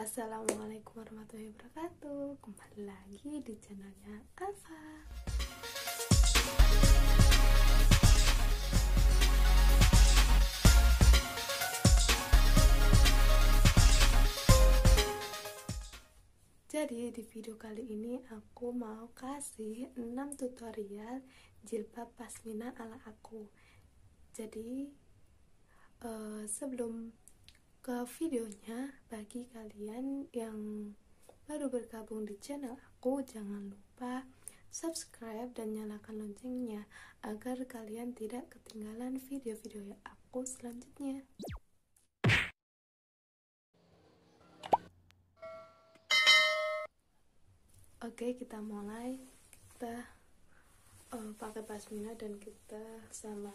Assalamualaikum warahmatullahi wabarakatuh. Kembali lagi di channelnya Alfa. Jadi di video kali ini aku mau kasih 6 tutorial jilbab pasmina ala aku. Jadi sebelum ke videonya, bagi kalian yang baru bergabung di channel aku, jangan lupa subscribe dan nyalakan loncengnya agar kalian tidak ketinggalan video-video aku selanjutnya. Oke, kita mulai. Kita pakai pasmina dan kita sama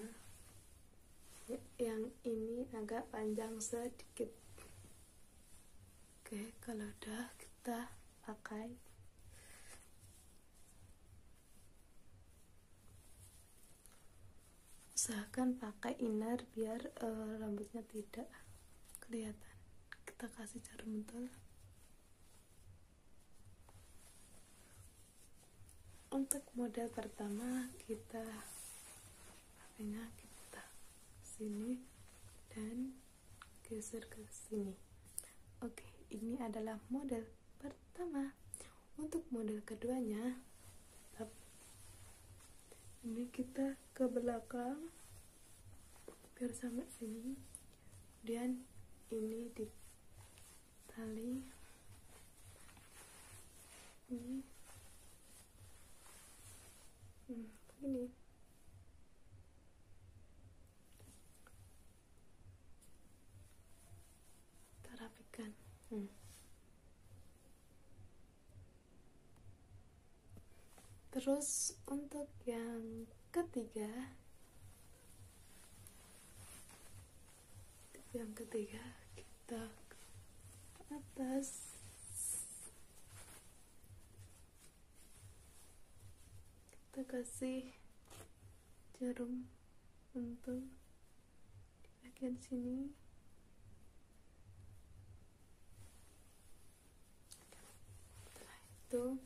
yang ini agak panjang sedikit. Oke, kalau udah kita pakai. Usahakan pakai inner biar rambutnya tidak kelihatan. Kita kasih jarum pentul. Untuk model pertama kita pakainya sini dan geser ke sini. Oke, ini adalah model pertama. Untuk model keduanya, ini kita ke belakang biar sampai sini, kemudian ini di tali ini begini. Rapikan. Terus untuk yang ketiga kita ke atas, kita kasih jarum pentul di bagian sini. Itu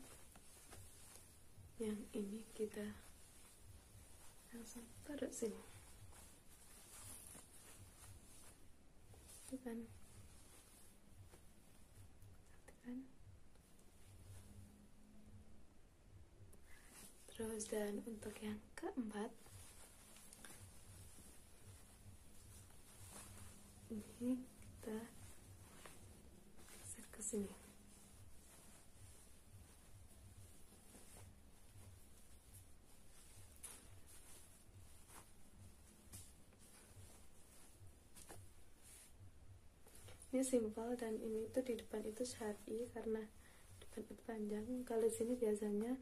yang ini kita langsung taruh sini, itu kan. Terus dan untuk yang keempat, ini kita geser ke sini. Ini simpel dan ini tuh di depan itu syari karena depan itu panjang. Kalau sini biasanya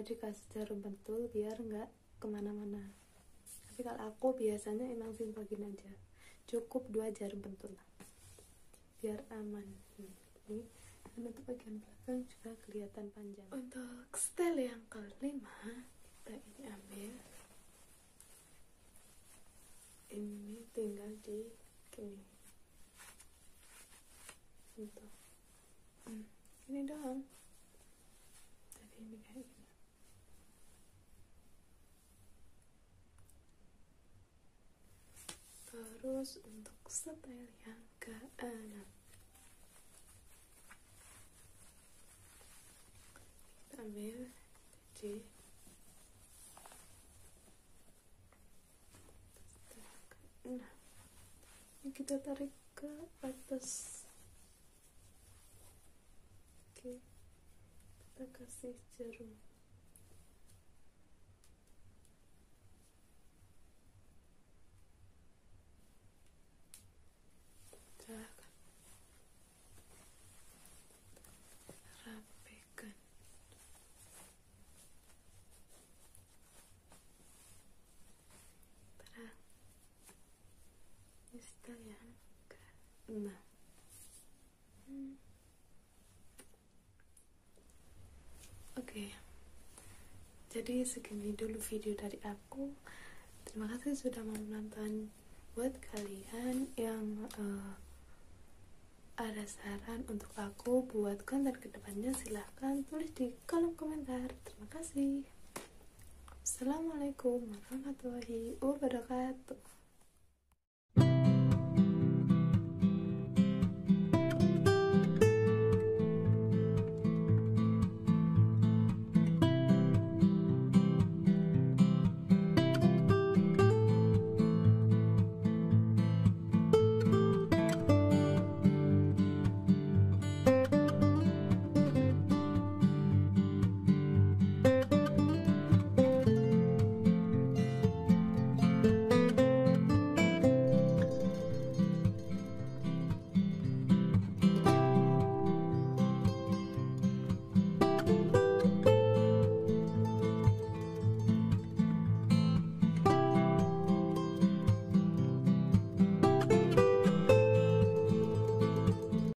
dikasih jarum pentul biar nggak kemana-mana. Tapi kalau aku biasanya emang simpel gini aja, cukup 2 jarum pentul biar aman. Ini dan untuk bagian belakang juga kelihatan panjang. Untuk style yang kelima, kita ini ambil ini, tinggal di gini. Untuk ini doang. Jadi ini kayak gini. Terus untuk style yang keenam, kita ambil jadi ini kita tarik ke atas. Oke, kita kasih jarum. Rapikan. Ini style yang ke-6. Oke, jadi segini dulu video dari aku. Terima kasih sudah mau menonton. Buat kalian yang ada saran untuk aku buat konten kedepannya, silahkan tulis di kolom komentar. Terima kasih. Assalamualaikum warahmatullahi wabarakatuh.